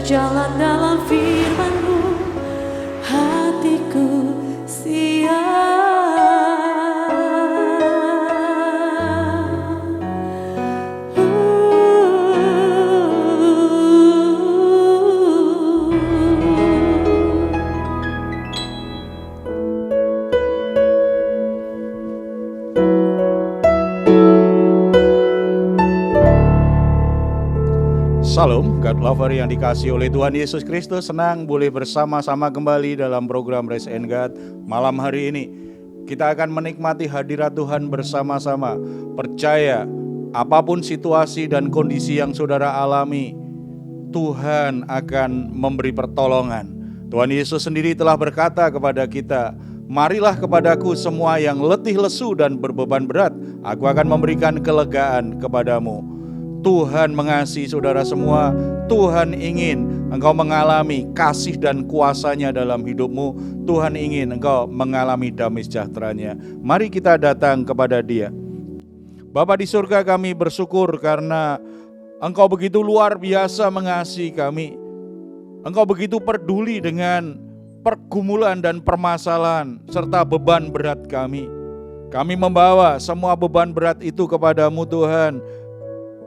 berjalan dalam firman-Mu, hatiku siap. Salam, God Lover yang dikasihi oleh Tuhan Yesus Kristus. Senang boleh bersama-sama kembali dalam program Raise and God. Malam hari ini kita akan menikmati hadirat Tuhan bersama-sama. Percaya apapun situasi dan kondisi yang saudara alami, Tuhan akan memberi pertolongan. Tuhan Yesus sendiri telah berkata kepada kita, "Marilah kepadaku semua yang letih lesu dan berbeban berat, aku akan memberikan kelegaan kepadamu." Tuhan mengasihi saudara semua. Tuhan ingin engkau mengalami kasih dan kuasa-Nya dalam hidupmu. Tuhan ingin engkau mengalami damai sejahtera-Nya. Mari kita datang kepada Dia. Bapa di surga, kami bersyukur karena Engkau begitu luar biasa mengasihi kami. Engkau begitu peduli dengan pergumulan dan permasalahan serta beban berat kami. Kami membawa semua beban berat itu kepadamu Tuhan,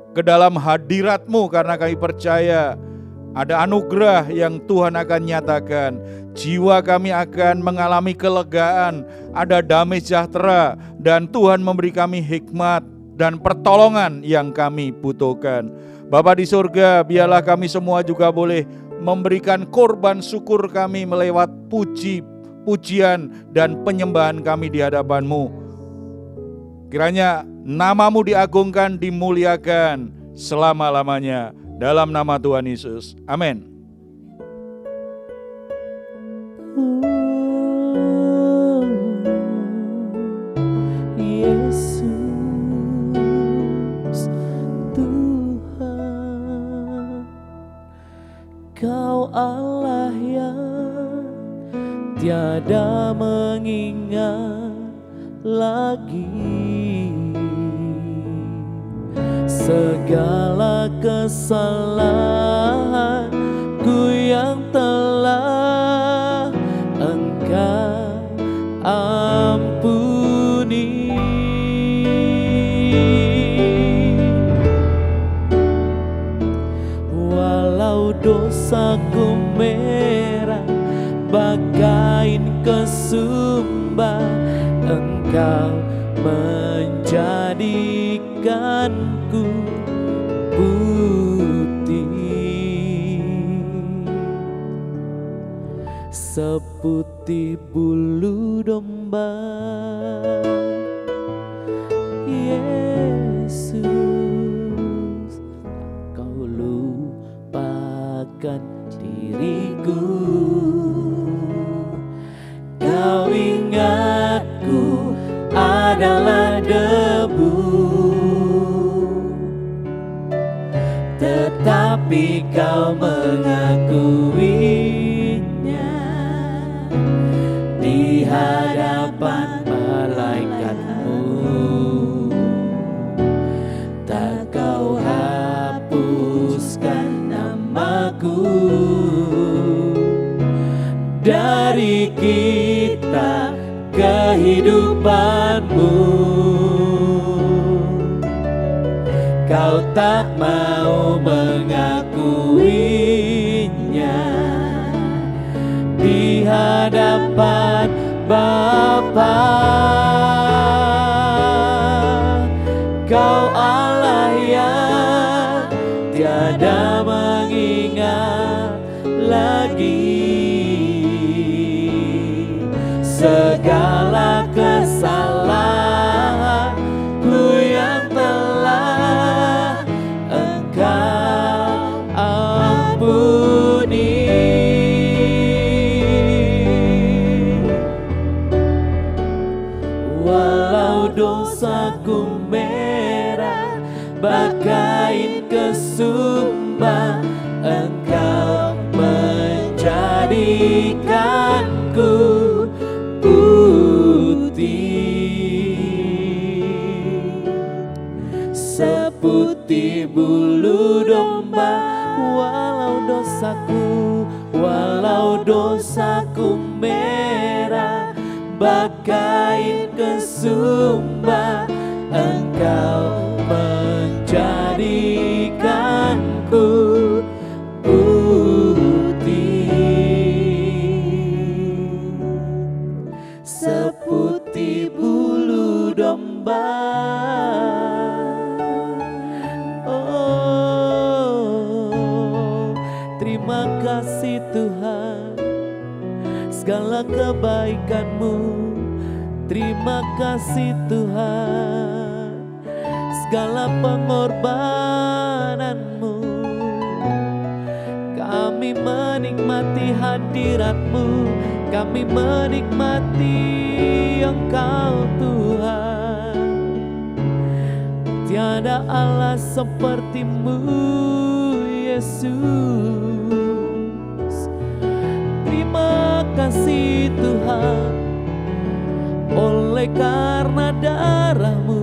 ke dalam hadirat-Mu, karena kami percaya ada anugerah yang Tuhan akan nyatakan. Jiwa kami akan mengalami kelegaan, ada damai sejahtera, dan Tuhan memberi kami hikmat dan pertolongan yang kami butuhkan. Bapa di surga, biarlah kami semua juga boleh memberikan korban syukur kami melewat pujian dan penyembahan kami di hadapan-Mu. Kiranya nama-Mu diagungkan, dimuliakan selama-lamanya. Dalam nama Tuhan Yesus. Amin. Yesus Tuhan, Kau Allah yang tiada mengingat lagi segala kesalahanku yang telah Engkau ampuni. Walau dosaku merah bagai kesumba, Engkau menjadikanku putih seputih bulu domba. Yesus, Kau lupakan diriku, Kau ingatku adalah debu, tetapi Kau mengakuinya di hadapan malaikat-Mu. Tak Kau hapuskan namaku dari kitab kehidupan-Mu. Kau tak mau mengakuinya di hadapan Bapa. Kau Allah yang tiada mengingat lagi segala kesalahanku yang telah Engkau ampuni. Walau dosaku merah bagai kesumba, Engkau menjadikanku seputih bulu domba. Walau dosa dosaku, walau dosaku merah bagai kesumba, Engkau menjadikanku seputih bulu domba. Oh, terima kasih Tuhan, segala kebaikan-Mu. Terima kasih Tuhan, segala pengorbanan-Mu. Kami menikmati hadirat-Mu, kami menikmati Engkau Tuhan. Tiada Allah seperti-Mu Yesus. Terima kasih Tuhan, oleh karena darah-Mu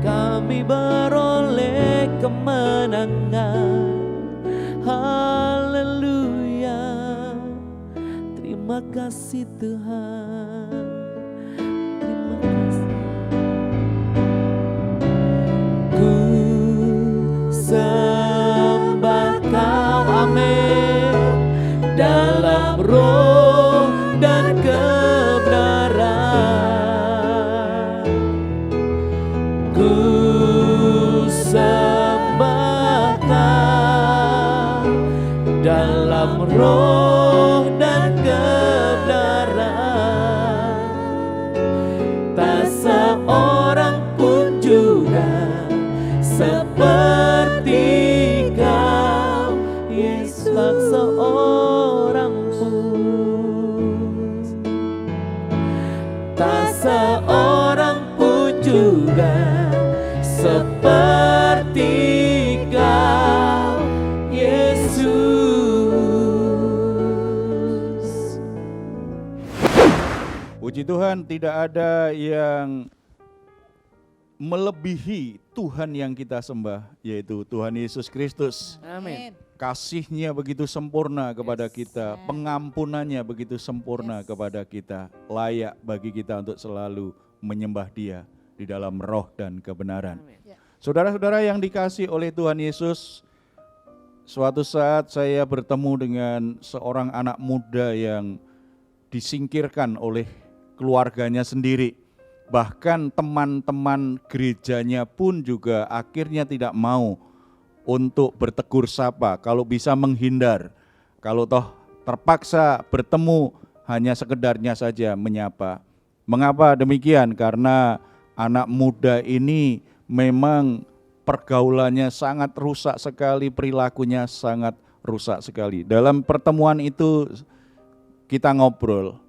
kami beroleh kemenangan. Haleluya. Terima kasih Tuhan. Terima kasih. Ku sembah Kau, amin, dalam roh dan kebenaran. Ku sembah Kau dalam roh dan kebenaran. Tak seorang pun juga seperti Kau, Yesus. Tak seorang pun, tak seorang pun juga seperti Kau, Yesus. Puji Tuhan, tidak ada yang melebihi Tuhan yang kita sembah, yaitu Tuhan Yesus Kristus. Amin. Kasih-Nya begitu sempurna kepada kita, pengampunannya begitu sempurna kepada kita, layak bagi kita untuk selalu menyembah Dia di dalam roh dan kebenaran. Saudara-saudara yang dikasihi oleh Tuhan Yesus, suatu saat saya bertemu dengan seorang anak muda yang disingkirkan oleh keluarganya sendiri. Bahkan teman-teman gerejanya pun juga akhirnya tidak mau untuk bertegur sapa, kalau bisa menghindar. Kalau toh terpaksa bertemu, hanya sekedarnya saja menyapa. Mengapa demikian? Karena anak muda ini memang pergaulannya sangat rusak sekali, perilakunya sangat rusak sekali. Dalam pertemuan itu kita ngobrol.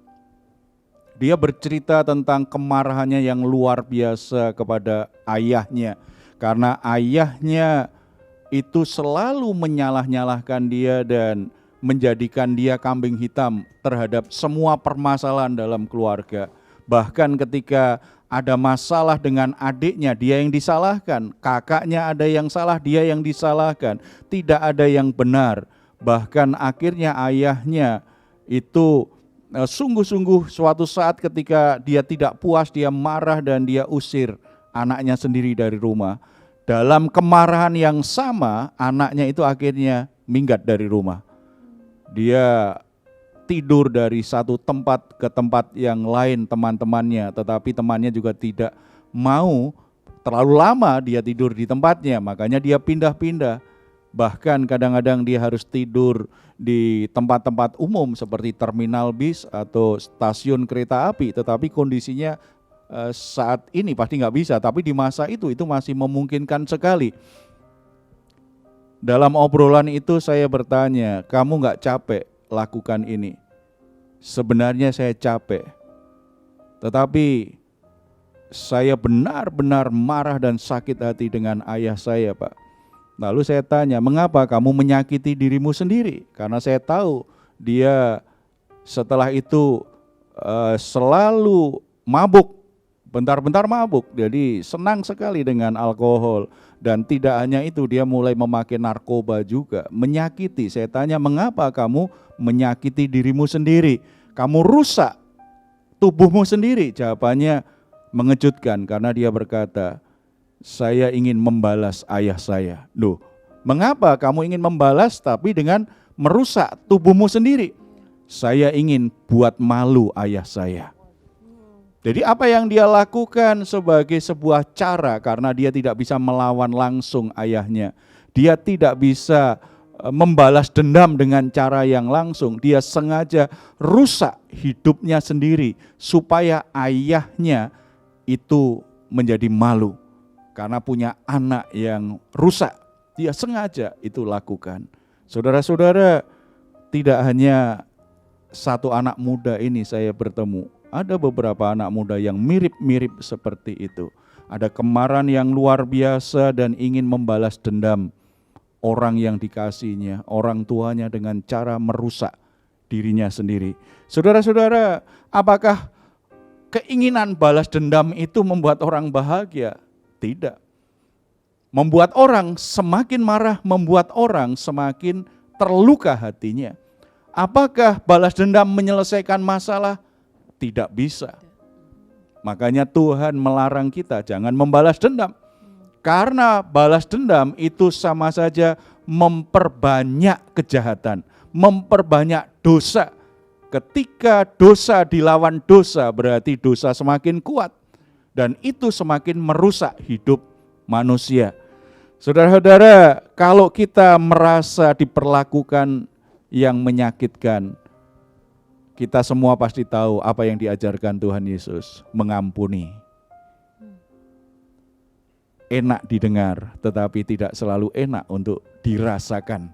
Dia bercerita tentang kemarahannya yang luar biasa kepada ayahnya. Karena ayahnya itu selalu menyalah-nyalahkan dia dan menjadikan dia kambing hitam terhadap semua permasalahan dalam keluarga. Bahkan ketika ada masalah dengan adiknya, dia yang disalahkan. Kakaknya ada yang salah, dia yang disalahkan. Tidak ada yang benar. Bahkan akhirnya ayahnya itu sungguh-sungguh suatu saat ketika dia tidak puas, dia marah dan dia usir anaknya sendiri dari rumah. Dalam kemarahan yang sama, anaknya itu akhirnya minggat dari rumah. Dia tidur dari satu tempat ke tempat yang lain teman-temannya, tetapi temannya juga tidak mau terlalu lama dia tidur di tempatnya, makanya dia pindah-pindah. Bahkan kadang-kadang dia harus tidur di tempat-tempat umum seperti terminal bis atau stasiun kereta api, tetapi kondisinya saat ini pasti nggak bisa, tapi di masa itu masih memungkinkan sekali. Dalam obrolan itu saya bertanya, kamu nggak capek lakukan ini? Sebenarnya saya capek, tetapi saya benar-benar marah dan sakit hati dengan ayah saya, Pak. Lalu saya tanya, mengapa kamu menyakiti dirimu sendiri? Karena saya tahu dia setelah itu selalu mabuk bentar-bentar mabuk, jadi senang sekali dengan alkohol. Dan tidak hanya itu, dia mulai memakai narkoba juga, menyakiti. Saya tanya, mengapa kamu menyakiti dirimu sendiri? Kamu rusak tubuhmu sendiri. Jawabannya mengejutkan, karena dia berkata, saya ingin membalas ayah saya. Loh, mengapa kamu ingin membalas tapi dengan merusak tubuhmu sendiri? Saya ingin buat malu ayah saya. Jadi apa yang dia lakukan sebagai sebuah cara, karena dia tidak bisa melawan langsung ayahnya. Dia tidak bisa membalas dendam dengan cara yang langsung. Dia sengaja rusak hidupnya sendiri supaya ayahnya itu menjadi malu. Karena punya anak yang rusak, dia sengaja itu lakukan. Saudara-saudara, tidak hanya satu anak muda ini saya bertemu. Ada beberapa anak muda yang mirip-mirip seperti itu. Ada kemarahan yang luar biasa dan ingin membalas dendam orang yang dikasihinya, orang tuanya, dengan cara merusak dirinya sendiri. Saudara-saudara, apakah keinginan balas dendam itu membuat orang bahagia? Tidak. Membuat orang semakin marah, membuat orang semakin terluka hatinya. Apakah balas dendam menyelesaikan masalah? Tidak bisa. Makanya Tuhan melarang kita jangan membalas dendam. Karena balas dendam itu sama saja memperbanyak kejahatan, memperbanyak dosa. Ketika dosa dilawan dosa, berarti dosa semakin kuat. Dan itu semakin merusak hidup manusia. Saudara-saudara, kalau kita merasa diperlakukan yang menyakitkan, kita semua pasti tahu apa yang diajarkan Tuhan Yesus, mengampuni. Enak didengar, tetapi tidak selalu enak untuk dirasakan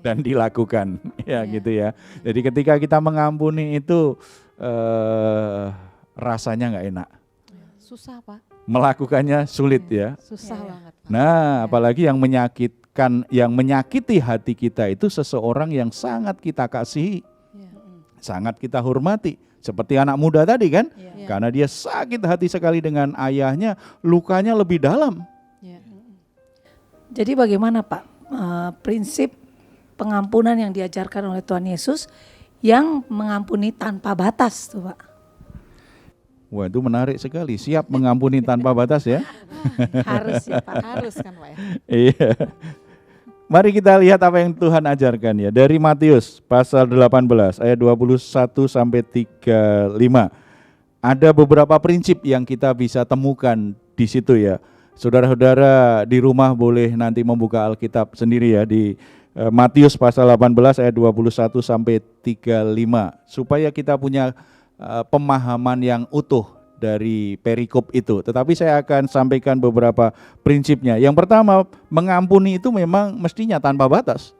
dan dilakukan, ya gitu ya. Jadi ketika kita mengampuni itu rasanya nggak enak. Susah, Pak. Melakukannya sulit ya. Susah banget, Pak. Nah, apalagi yang menyakitkan, yang menyakiti hati kita itu seseorang yang sangat kita kasihi, sangat kita hormati. Seperti anak muda tadi kan, karena dia sakit hati sekali dengan ayahnya, lukanya lebih dalam. Jadi bagaimana Pak prinsip pengampunan yang diajarkan oleh Tuhan Yesus yang mengampuni tanpa batas tuh Pak? Wah, itu menarik sekali, siap mengampuni tanpa batas ya. Harus ya Pak, harus kan Pak ya. Iya. Mari kita lihat apa yang Tuhan ajarkan ya. Dari Matius pasal 18 ayat 21 sampai 35. Ada beberapa prinsip yang kita bisa temukan di situ ya. Saudara-saudara di rumah boleh nanti membuka Alkitab sendiri ya, di Matius pasal 18 ayat 21 sampai 35, supaya kita punya pemahaman yang utuh dari perikop itu. Tetapi saya akan sampaikan beberapa prinsipnya. Yang pertama, mengampuni itu memang mestinya tanpa batas.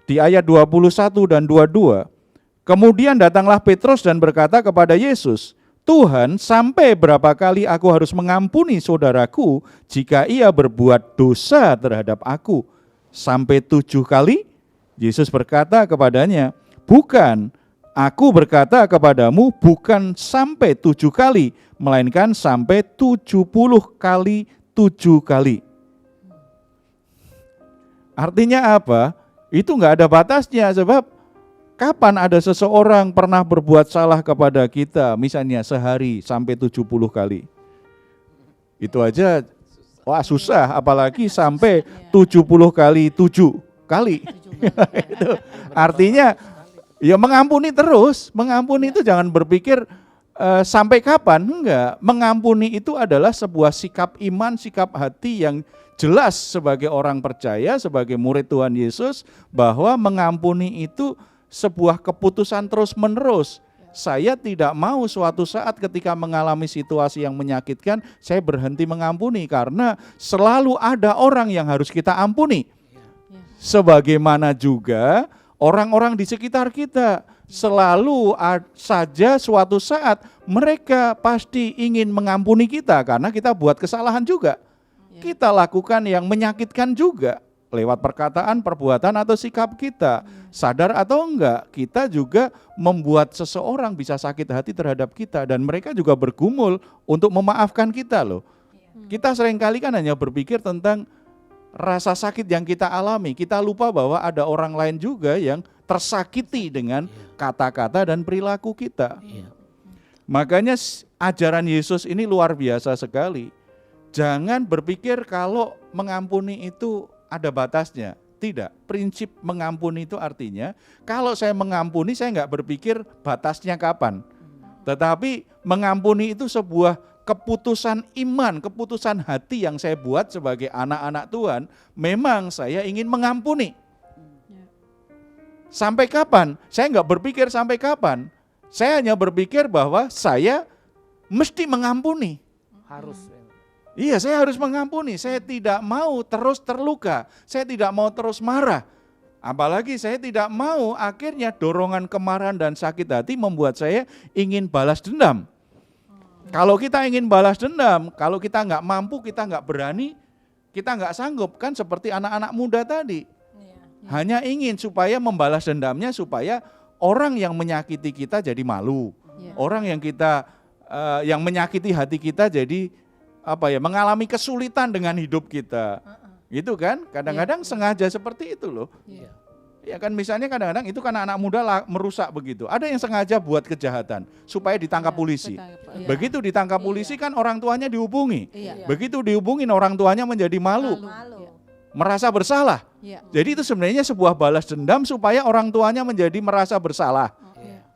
Di ayat 21 dan 22, kemudian datanglah Petrus dan berkata kepada Yesus, Tuhan, sampai berapa kali aku harus mengampuni saudaraku jika ia berbuat dosa terhadap aku? Sampai 7 kali? Yesus berkata kepadanya, bukan, aku berkata kepadamu bukan sampai 7 kali, melainkan sampai 70 kali 7 kali. Artinya apa? Itu enggak ada batasnya, sebab kapan ada seseorang pernah berbuat salah kepada kita, misalnya sehari sampai 70 kali. Itu aja wah susah, apalagi sampai 70 kali 7 kali. Itu artinya ya mengampuni terus. Mengampuni itu jangan berpikir sampai kapan, enggak. Mengampuni itu adalah sebuah sikap iman, sikap hati yang jelas sebagai orang percaya, sebagai murid Tuhan Yesus, bahwa mengampuni itu sebuah keputusan terus-menerus. Saya tidak mau suatu saat ketika mengalami situasi yang menyakitkan, saya berhenti mengampuni, karena selalu ada orang yang harus kita ampuni. Sebagaimana juga orang-orang di sekitar kita, selalu saja suatu saat mereka pasti ingin mengampuni kita karena kita buat kesalahan juga. Kita lakukan yang menyakitkan juga lewat perkataan, perbuatan atau sikap kita. Sadar atau enggak, kita juga membuat seseorang bisa sakit hati terhadap kita dan mereka juga bergumul untuk memaafkan kita loh. Kita seringkali kan hanya berpikir tentang rasa sakit yang kita alami. Kita lupa bahwa ada orang lain juga yang tersakiti dengan kata-kata dan perilaku kita. Makanya ajaran Yesus ini luar biasa sekali. Jangan berpikir kalau mengampuni itu ada batasnya. Tidak, prinsip mengampuni itu artinya kalau saya mengampuni saya nggak berpikir batasnya kapan. Tetapi mengampuni itu sebuah keputusan iman, keputusan hati yang saya buat sebagai anak-anak Tuhan. Memang saya ingin mengampuni. Sampai kapan? Saya nggak berpikir sampai kapan. Saya hanya berpikir bahwa saya mesti mengampuni. Harus. Iya, saya harus mengampuni. Saya tidak mau terus terluka. Saya tidak mau terus marah. Apalagi saya tidak mau akhirnya dorongan kemarahan dan sakit hati membuat saya ingin balas dendam. Kalau kita ingin balas dendam, kalau kita nggak mampu, kita nggak berani, kita nggak sanggup. Kan seperti anak-anak muda tadi. Hanya ingin supaya membalas dendamnya supaya orang yang menyakiti kita jadi malu. Orang yang yang menyakiti hati kita jadi mengalami kesulitan dengan hidup kita. Gitu kan? Kadang-kadang sengaja seperti itu loh. Ya kan, misalnya kadang-kadang itu kan anak muda merusak begitu. Ada yang sengaja buat kejahatan supaya ditangkap polisi. Begitu ditangkap polisi kan orang tuanya dihubungi. Begitu dihubungin orang tuanya menjadi malu. Merasa bersalah. Jadi itu sebenarnya sebuah balas dendam supaya orang tuanya menjadi merasa bersalah.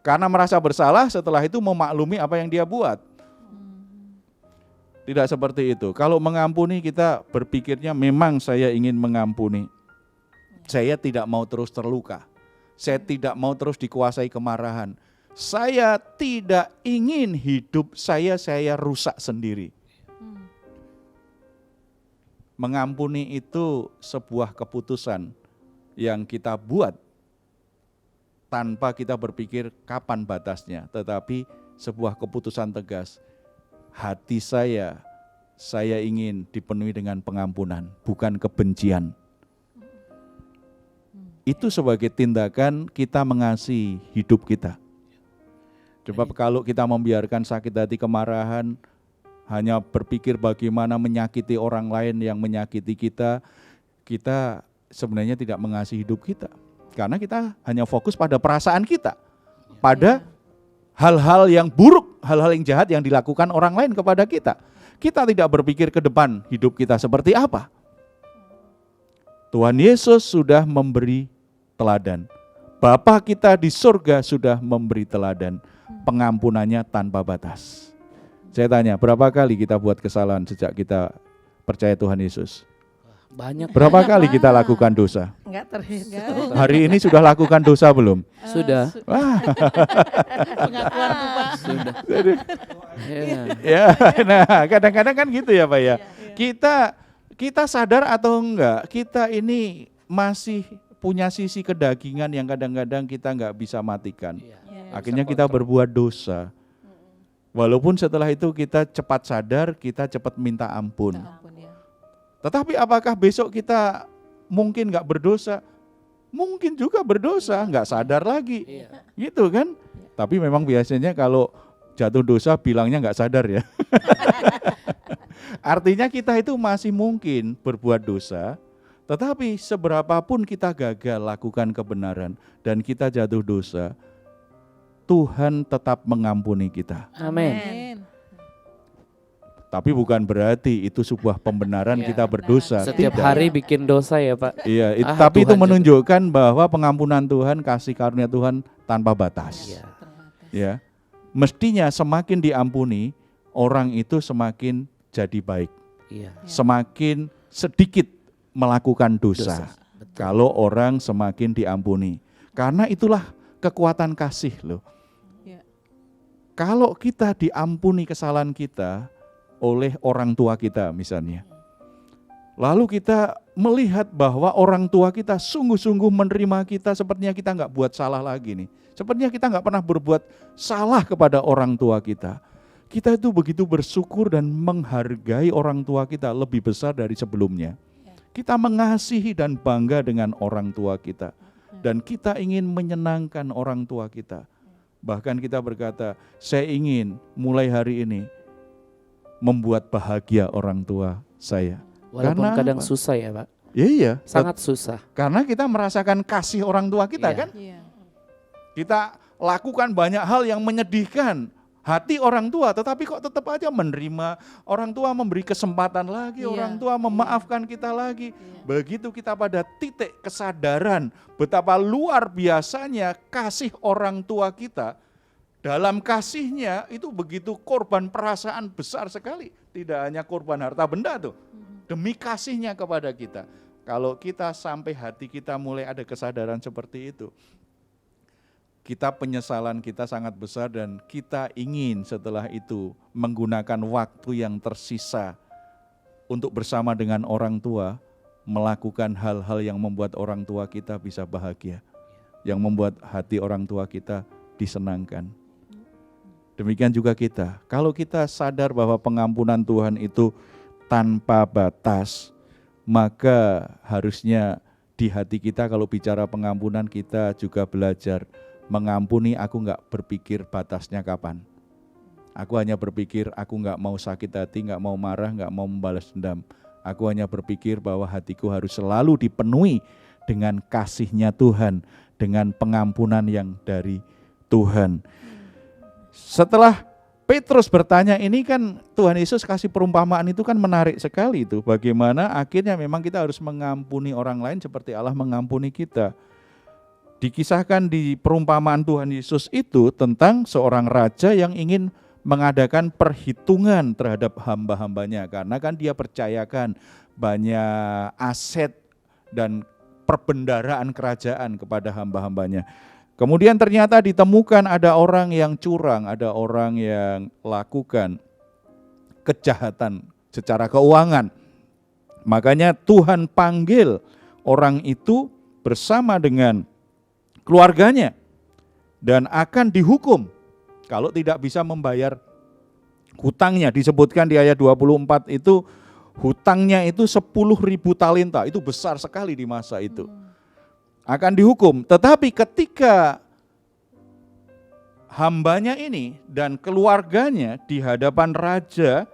Karena merasa bersalah setelah itu memaklumi apa yang dia buat. Tidak seperti itu. Kalau mengampuni kita berpikirnya memang saya ingin mengampuni. Saya tidak mau terus terluka. Saya tidak mau terus dikuasai kemarahan. Saya tidak ingin hidup saya rusak sendiri. Mengampuni itu sebuah keputusan yang kita buat tanpa kita berpikir kapan batasnya, tetapi sebuah keputusan tegas. Hati saya ingin dipenuhi dengan pengampunan, bukan kebencian. Itu sebagai tindakan kita mengasihi hidup kita. Sebab kalau kita membiarkan sakit hati, kemarahan, hanya berpikir bagaimana menyakiti orang lain yang menyakiti kita, kita sebenarnya tidak mengasihi hidup kita. Karena kita hanya fokus pada perasaan kita, pada hal-hal yang buruk, hal-hal yang jahat yang dilakukan orang lain kepada kita. Kita tidak berpikir ke depan hidup kita seperti apa. Tuhan Yesus sudah memberi teladan. Bapa kita di surga sudah memberi teladan. Pengampunannya tanpa batas. Saya tanya, berapa kali kita buat kesalahan sejak kita percaya Tuhan Yesus? Banyak. Berapa kali kita lakukan dosa? Enggak terhitung. Hari ini sudah lakukan dosa belum? Sudah. Wah. Pengakuan Tuhan. Sudah. Ya, nah kadang-kadang kan gitu ya Pak ya. Kita sadar atau enggak, kita ini masih punya sisi kedagingan yang kadang-kadang kita enggak bisa matikan. Akhirnya kita berbuat dosa. Walaupun setelah itu kita cepat sadar, kita cepat minta ampun. Tetapi apakah besok kita mungkin enggak berdosa? Mungkin juga berdosa, enggak sadar lagi. Gitu kan? Tapi memang biasanya kalau jatuh dosa bilangnya enggak sadar ya. Artinya kita itu masih mungkin berbuat dosa, tetapi seberapapun kita gagal lakukan kebenaran dan kita jatuh dosa, Tuhan tetap mengampuni kita. Amin. Tapi bukan berarti itu sebuah pembenaran kita berdosa. Setiap Tidak. hari bikin dosa ya Pak. Iya, tapi itu Tuhan menunjukkan bahwa pengampunan Tuhan, kasih karunia Tuhan tanpa batas. Ya, mestinya semakin diampuni, orang itu semakin jadi baik. Semakin sedikit melakukan dosa. Kalau orang semakin diampuni. Karena itulah kekuatan kasih loh. Kalau kita diampuni kesalahan kita oleh orang tua kita misalnya, lalu kita melihat bahwa orang tua kita sungguh-sungguh menerima kita sepertinya kita nggak buat salah lagi nih. Sepertinya kita nggak pernah berbuat salah kepada orang tua kita. Kita itu begitu bersyukur dan menghargai orang tua kita lebih besar dari sebelumnya. Kita mengasihi dan bangga dengan orang tua kita. Dan kita ingin menyenangkan orang tua kita. Bahkan kita berkata, saya ingin mulai hari ini membuat bahagia orang tua saya. Walaupun Karena kadang apa? susah ya Pak. Iya, Sangat susah. karena kita merasakan kasih orang tua kita Iya. kan. Iya. Kita lakukan banyak hal yang menyedihkan hati orang tua, tetapi kok tetap aja menerima orang tua, memberi kesempatan lagi, Iya, orang tua memaafkan kita lagi. Begitu kita pada titik kesadaran betapa luar biasanya kasih orang tua kita, dalam kasihnya itu begitu korban perasaan besar sekali. Tidak hanya korban harta benda tuh, demi kasihnya kepada kita. Kalau kita sampai hati kita mulai ada kesadaran seperti itu, kita penyesalan kita sangat besar dan kita ingin setelah itu menggunakan waktu yang tersisa untuk bersama dengan orang tua, melakukan hal-hal yang membuat orang tua kita bisa bahagia, yang membuat hati orang tua kita disenangkan. Demikian juga kita, kalau kita sadar bahwa pengampunan Tuhan itu tanpa batas, maka harusnya di hati kita kalau bicara pengampunan kita juga belajar mengampuni. Aku enggak berpikir batasnya kapan. Aku hanya berpikir aku enggak mau sakit hati, enggak mau marah, enggak mau membalas dendam. Aku hanya berpikir bahwa hatiku harus selalu dipenuhi dengan kasih-Nya Tuhan, dengan pengampunan yang dari Tuhan. Setelah Petrus bertanya ini kan Tuhan Yesus kasih perumpamaan itu kan menarik sekali itu. Bagaimana akhirnya memang kita harus mengampuni orang lain seperti Allah mengampuni kita. Dikisahkan di perumpamaan Tuhan Yesus itu tentang seorang raja yang ingin mengadakan perhitungan terhadap hamba-hambanya. Karena kan dia percayakan banyak aset dan perbendaraan kerajaan kepada hamba-hambanya. Kemudian ternyata ditemukan ada orang yang curang, ada orang yang lakukan kejahatan secara keuangan. Makanya Tuhan panggil orang itu bersama dengan keluarganya dan akan dihukum kalau tidak bisa membayar hutangnya. Disebutkan di ayat 24 itu hutangnya itu 10.000 talenta, itu besar sekali di masa itu. Akan dihukum, tetapi ketika hambanya ini dan keluarganya di hadapan raja,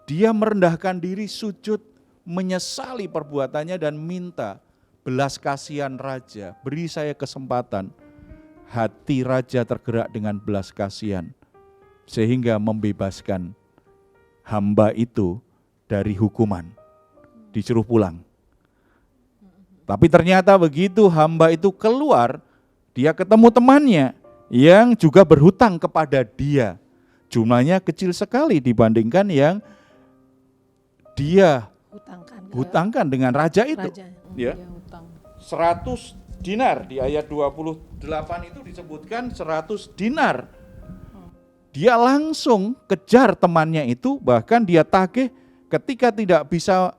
dia merendahkan diri, sujud, menyesali perbuatannya dan minta belas kasihan raja, beri saya kesempatan. Hati raja tergerak dengan belas kasihan sehingga membebaskan hamba itu dari hukuman, disuruh pulang. Tapi ternyata begitu hamba itu keluar, dia ketemu temannya yang juga berhutang kepada dia. Jumlahnya kecil sekali dibandingkan yang dia hutangkan dengan raja itu. Ya. 100 dinar di ayat 28 itu disebutkan 100 dinar. Dia langsung kejar temannya itu, bahkan dia tagih ketika tidak bisa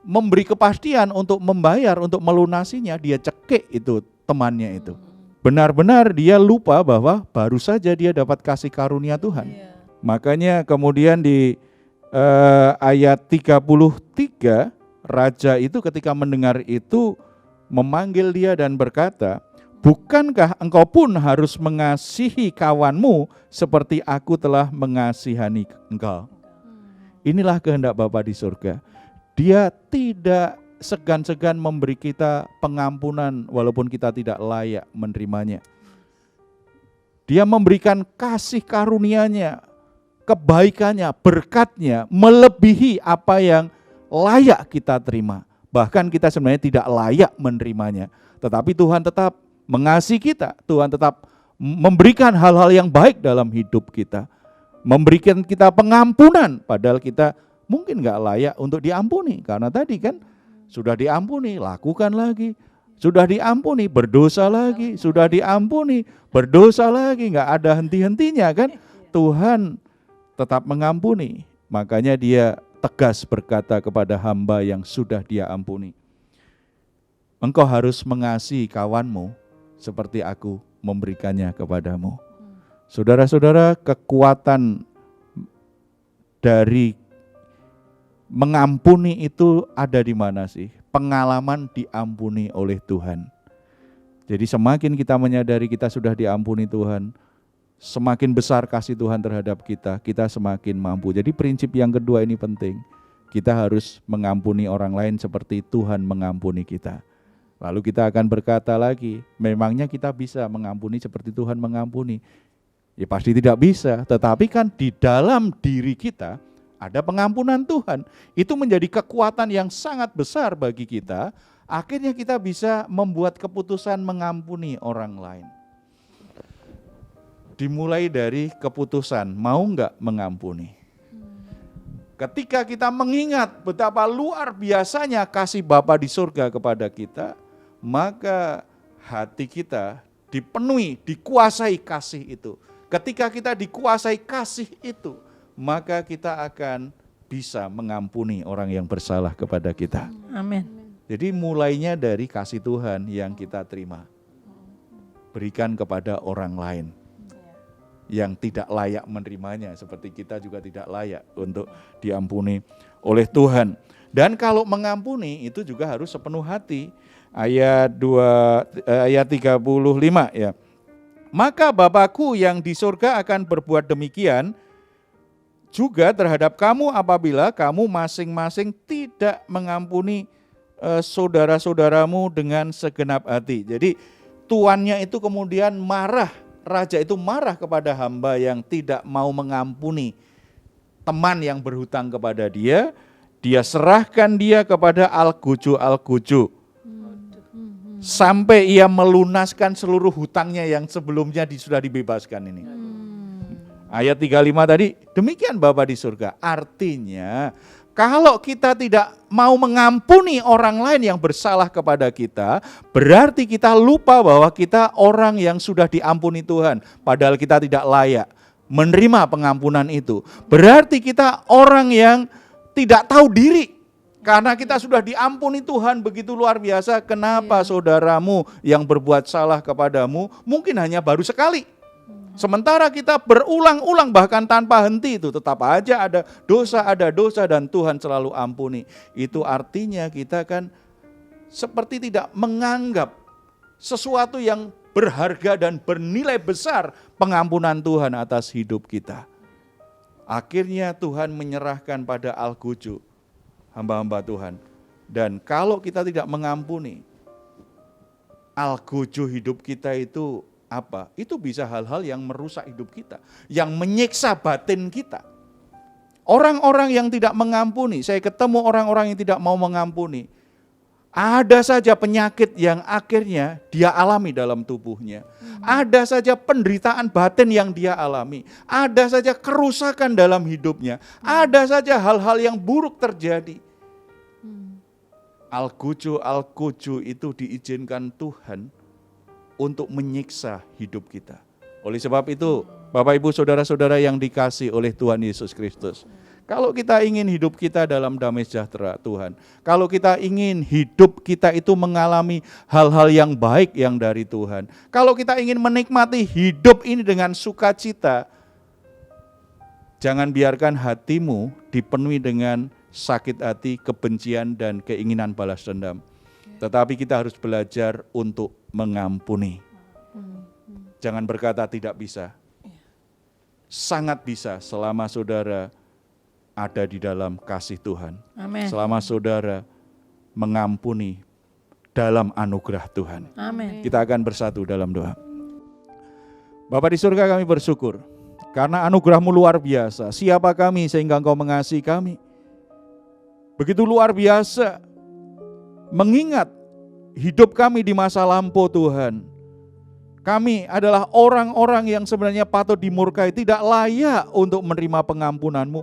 memberi kepastian untuk membayar, untuk melunasinya, dia cekik itu temannya itu. Benar-benar dia lupa bahwa baru saja dia dapat kasih karunia Tuhan. Makanya kemudian di ayat 33, raja itu ketika mendengar itu memanggil dia dan berkata, bukankah engkau pun harus mengasihi kawanmu seperti aku telah mengasihani engkau? Inilah kehendak Bapa di surga. Dia tidak segan-segan memberi kita pengampunan walaupun kita tidak layak menerimanya. Dia memberikan kasih karunia-Nya, kebaikannya, berkat-Nya melebihi apa yang layak kita terima. Bahkan kita sebenarnya tidak layak menerimanya. Tetapi Tuhan tetap mengasihi kita, Tuhan tetap memberikan hal-hal yang baik dalam hidup kita. Memberikan kita pengampunan padahal kita mungkin gak layak untuk diampuni. Karena tadi kan sudah diampuni, lakukan lagi. Sudah diampuni, berdosa lagi. Sudah diampuni, berdosa lagi. Gak ada henti-hentinya kan. Tuhan tetap mengampuni. Makanya dia tegas berkata kepada hamba yang sudah dia ampuni. Engkau harus mengasihi kawanmu seperti aku memberikannya kepadamu. Saudara-saudara, kekuatan dari mengampuni itu ada di mana sih? Pengalaman diampuni oleh Tuhan. Jadi semakin kita menyadari kita sudah diampuni Tuhan, semakin besar kasih Tuhan terhadap kita, kita semakin mampu. Jadi prinsip yang kedua ini penting. Kita harus mengampuni orang lain seperti Tuhan mengampuni kita. Lalu kita akan berkata lagi, memangnya kita bisa mengampuni seperti Tuhan mengampuni? Ya pasti tidak bisa, tetapi kan di dalam diri kita ada pengampunan Tuhan. Itu menjadi kekuatan yang sangat besar bagi kita. Akhirnya kita bisa membuat keputusan mengampuni orang lain. Dimulai dari keputusan, mau enggak mengampuni? Ketika kita mengingat betapa luar biasanya kasih Bapa di surga kepada kita, maka hati kita dipenuhi, dikuasai kasih itu. Ketika kita dikuasai kasih itu, maka kita akan bisa mengampuni orang yang bersalah kepada kita. Amin. Jadi mulainya dari kasih Tuhan yang kita terima. Berikan kepada orang lain yang tidak layak menerimanya, seperti kita juga tidak layak untuk diampuni oleh Tuhan. Dan kalau mengampuni itu juga harus sepenuh hati. Ayat 35 ya. Maka Bapakku yang di surga akan berbuat demikian juga terhadap kamu apabila kamu masing-masing tidak mengampuni saudara-saudaramu dengan segenap hati. Jadi tuannya itu kemudian marah, raja itu marah kepada hamba yang tidak mau mengampuni teman yang berhutang kepada dia. Dia serahkan dia kepada Al-Guju sampai ia melunaskan seluruh hutangnya yang sebelumnya sudah dibebaskan ini. Ayat 35 tadi, demikian Bapa di surga. Artinya, kalau kita tidak mau mengampuni orang lain yang bersalah kepada kita, berarti kita lupa bahwa kita orang yang sudah diampuni Tuhan, padahal kita tidak layak menerima pengampunan itu. Berarti kita orang yang tidak tahu diri. Karena kita sudah diampuni Tuhan begitu luar biasa, kenapa saudaramu yang berbuat salah kepadamu mungkin hanya baru sekali. Sementara kita berulang-ulang bahkan tanpa henti itu tetap aja ada dosa dan Tuhan selalu ampuni. Itu artinya kita kan seperti tidak menganggap sesuatu yang berharga dan bernilai besar pengampunan Tuhan atas hidup kita. Akhirnya Tuhan menyerahkan pada Al-Guju hamba-hamba Tuhan. Dan kalau kita tidak mengampuni, Al-Guju hidup kita itu apa? Itu bisa hal-hal yang merusak hidup kita, yang menyiksa batin kita. Orang-orang yang tidak mengampuni, saya ketemu orang-orang yang tidak mau mengampuni, ada saja penyakit yang akhirnya dia alami dalam tubuhnya. Ada saja penderitaan batin yang dia alami. Ada saja kerusakan dalam hidupnya. Ada saja hal-hal yang buruk terjadi. Al-Guju itu diizinkan Tuhan untuk menyiksa hidup kita. Oleh sebab itu, Bapak Ibu Saudara-saudara yang dikasih oleh Tuhan Yesus Kristus, kalau kita ingin hidup kita dalam damai sejahtera Tuhan, kalau kita ingin hidup kita itu mengalami hal-hal yang baik yang dari Tuhan, kalau kita ingin menikmati hidup ini dengan sukacita, jangan biarkan hatimu dipenuhi dengan sakit hati, kebencian, dan keinginan balas dendam. Tetapi kita harus belajar untuk mengampuni. Jangan berkata tidak bisa. Sangat bisa selama saudara ada di dalam kasih Tuhan. Amin. Selama saudara mengampuni dalam anugerah Tuhan. Amin. Kita akan bersatu dalam doa. Bapa di surga, kami bersyukur karena anugerah-Mu luar biasa. Siapa kami sehingga Engkau mengasihi kami? Begitu luar biasa. Mengingat hidup kami di masa lampau Tuhan. Kami adalah orang-orang yang sebenarnya patut dimurkai, tidak layak untuk menerima pengampunan-Mu.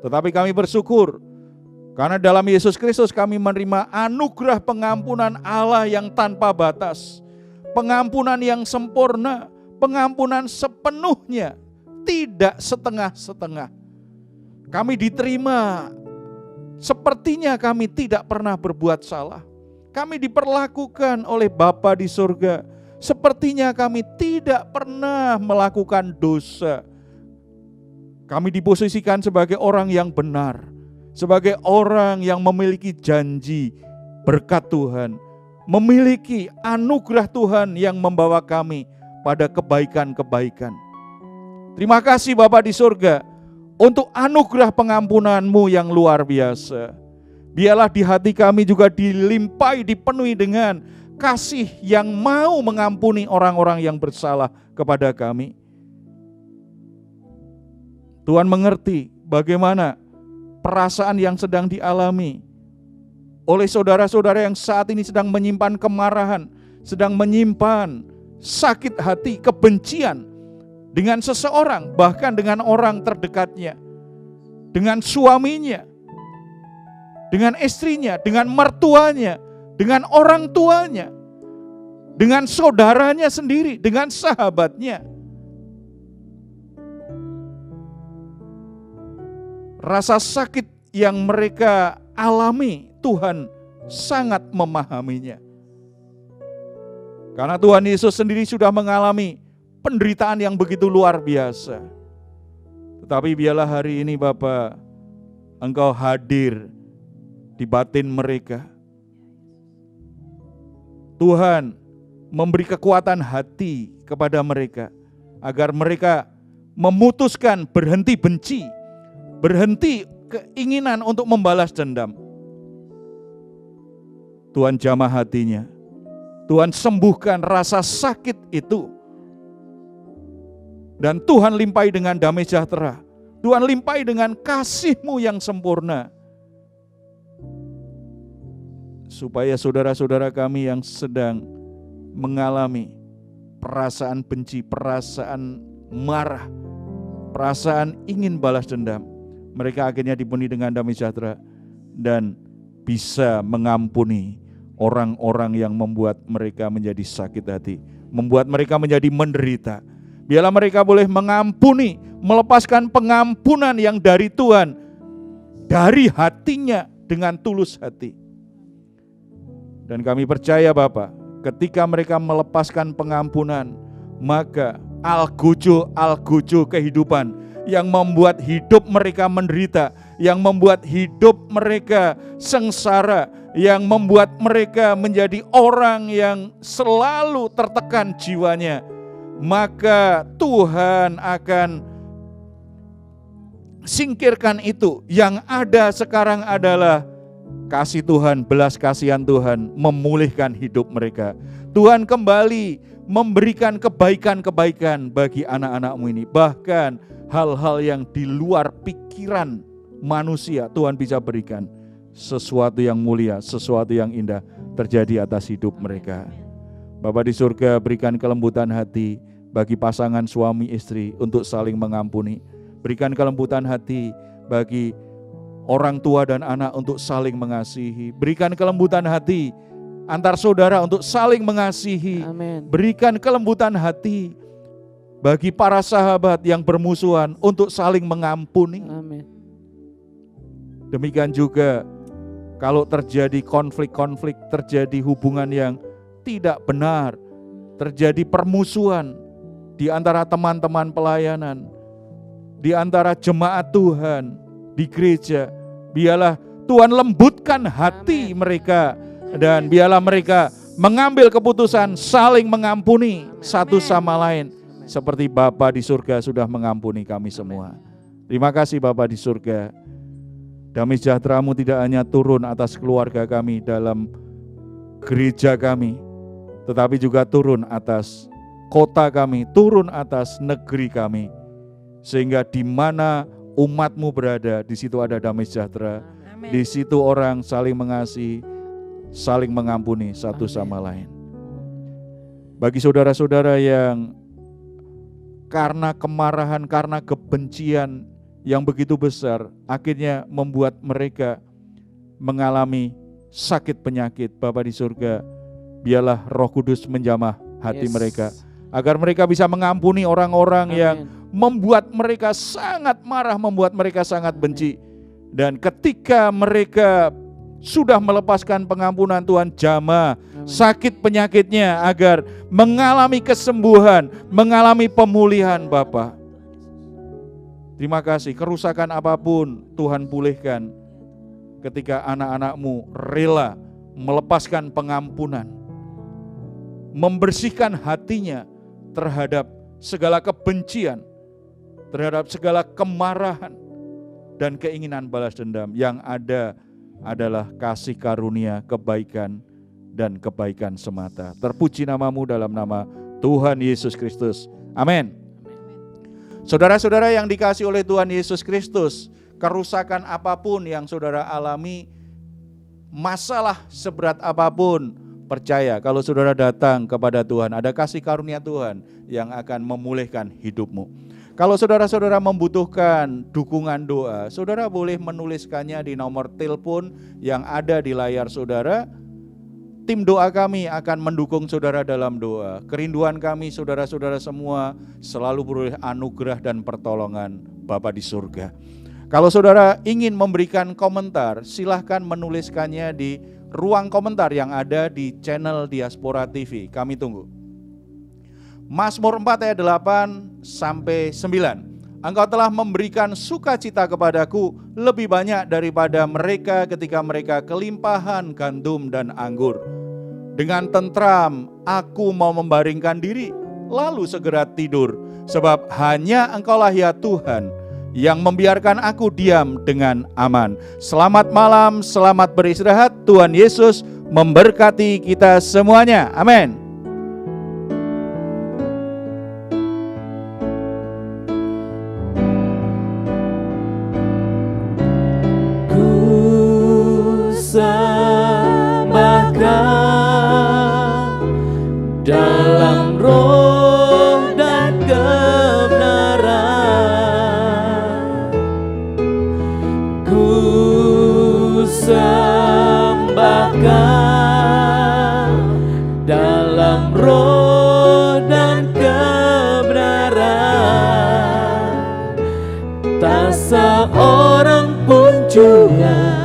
Tetapi kami bersyukur karena dalam Yesus Kristus kami menerima anugerah pengampunan Allah yang tanpa batas. Pengampunan yang sempurna, pengampunan sepenuhnya, tidak setengah-setengah. Kami diterima sepertinya kami tidak pernah berbuat salah. Kami diperlakukan oleh Bapa di surga sepertinya kami tidak pernah melakukan dosa. Kami diposisikan sebagai orang yang benar, sebagai orang yang memiliki janji berkat Tuhan, memiliki anugerah Tuhan yang membawa kami pada kebaikan-kebaikan. Terima kasih Bapa di surga untuk anugerah pengampunan-Mu yang luar biasa. Biarlah di hati kami juga dilimpahi, dipenuhi dengan kasih yang mau mengampuni orang-orang yang bersalah kepada kami. Tuhan mengerti bagaimana perasaan yang sedang dialami oleh saudara-saudara yang saat ini sedang menyimpan kemarahan, sedang menyimpan sakit hati, kebencian dengan seseorang, bahkan dengan orang terdekatnya, dengan suaminya, dengan istrinya, dengan mertuanya, dengan orang tuanya, dengan saudaranya sendiri, dengan sahabatnya. Rasa sakit yang mereka alami, Tuhan sangat memahaminya. Karena Tuhan Yesus sendiri sudah mengalami penderitaan yang begitu luar biasa. Tetapi biarlah hari ini Bapa, Engkau hadir di batin mereka. Tuhan memberi kekuatan hati kepada mereka, agar mereka memutuskan berhenti benci, berhenti keinginan untuk membalas dendam. Tuhan jamah hatinya. Tuhan sembuhkan rasa sakit itu. Dan Tuhan limpahi dengan damai sejahtera. Tuhan limpahi dengan kasih-Mu yang sempurna. Supaya saudara-saudara kami yang sedang mengalami perasaan benci, perasaan marah, perasaan ingin balas dendam, mereka akhirnya dipenuhi dengan damai sejahtera dan bisa mengampuni orang-orang yang membuat mereka menjadi sakit hati, membuat mereka menjadi menderita. Biarlah mereka boleh mengampuni, melepaskan pengampunan yang dari Tuhan, dari hatinya dengan tulus hati. Dan kami percaya Bapa, ketika mereka melepaskan pengampunan, maka algojo kehidupan yang membuat hidup mereka menderita, yang membuat hidup mereka sengsara, yang membuat mereka menjadi orang yang selalu tertekan jiwanya, maka Tuhan akan singkirkan itu. Yang ada sekarang adalah kasih Tuhan, belas kasihan Tuhan memulihkan hidup mereka. Tuhan kembali memberikan kebaikan-kebaikan bagi anak-anak-Mu ini. Bahkan hal-hal yang di luar pikiran manusia Tuhan bisa berikan. Sesuatu yang mulia, sesuatu yang indah terjadi atas hidup mereka. Bapa di surga, berikan kelembutan hati bagi pasangan suami istri untuk saling mengampuni. Berikan kelembutan hati bagi orang tua dan anak untuk saling mengasihi. Berikan kelembutan hati antar saudara untuk saling mengasihi. Amin. Berikan kelembutan hati bagi para sahabat yang bermusuhan untuk saling mengampuni. Amin. Demikian juga kalau terjadi konflik-konflik, terjadi hubungan yang tidak benar, terjadi permusuhan di antara teman-teman pelayanan, di antara jemaat Tuhan di gereja, biarlah Tuhan lembutkan hati mereka dan biarlah mereka mengambil keputusan saling mengampuni satu sama lain seperti Bapa di surga sudah mengampuni kami semua. Terima kasih Bapa di surga. Damai sejahtera-Mu tidak hanya turun atas keluarga kami dalam gereja kami, tetapi juga turun atas kota kami, turun atas negeri kami. Sehingga di mana umat-Mu berada, di situ ada damai sejahtera. Amin. Di situ orang saling mengasihi, saling mengampuni satu sama lain. Bagi saudara-saudara yang karena kemarahan, karena kebencian yang begitu besar, akhirnya membuat mereka mengalami sakit penyakit, Bapa di surga, biarlah Roh Kudus menjamah hati mereka, agar mereka bisa mengampuni orang-orang yang membuat mereka sangat marah, membuat mereka sangat benci. Dan ketika mereka sudah melepaskan pengampunan, Tuhan jamah sakit penyakitnya agar mengalami kesembuhan, mengalami pemulihan Bapa. Terima kasih, kerusakan apapun Tuhan pulihkan ketika anak-anakmu rela melepaskan pengampunan, membersihkan hatinya terhadap segala kebencian, terhadap segala kemarahan dan keinginan balas dendam. Yang ada adalah kasih karunia, kebaikan dan kebaikan semata. Terpuji namamu dalam nama Tuhan Yesus Kristus. Amin. Saudara-saudara yang dikasihi oleh Tuhan Yesus Kristus, kerusakan apapun yang saudara alami, masalah seberat apapun, percaya kalau saudara datang kepada Tuhan, ada kasih karunia Tuhan yang akan memulihkan hidupmu. Kalau saudara-saudara membutuhkan dukungan doa, saudara boleh menuliskannya di nomor telepon yang ada di layar saudara. Tim doa kami akan mendukung saudara dalam doa. Kerinduan kami saudara-saudara semua selalu beroleh anugerah dan pertolongan Bapa di surga. Kalau saudara ingin memberikan komentar, silahkan menuliskannya di ruang komentar yang ada di channel Diaspora TV. Kami tunggu. Mazmur 4 ayat 8 sampai 9. Engkau telah memberikan sukacita kepadaku lebih banyak daripada mereka ketika mereka kelimpahan gandum dan anggur. Dengan tentram aku mau membaringkan diri, lalu segera tidur. Sebab hanya Engkaulah ya Tuhan yang membiarkan aku diam dengan aman. Selamat malam, selamat beristirahat. Tuhan Yesus memberkati kita semuanya. Amin. Dalam roh dan kebenaran, ku sembahkan. Dalam roh dan kebenaran, tak seorang pun juga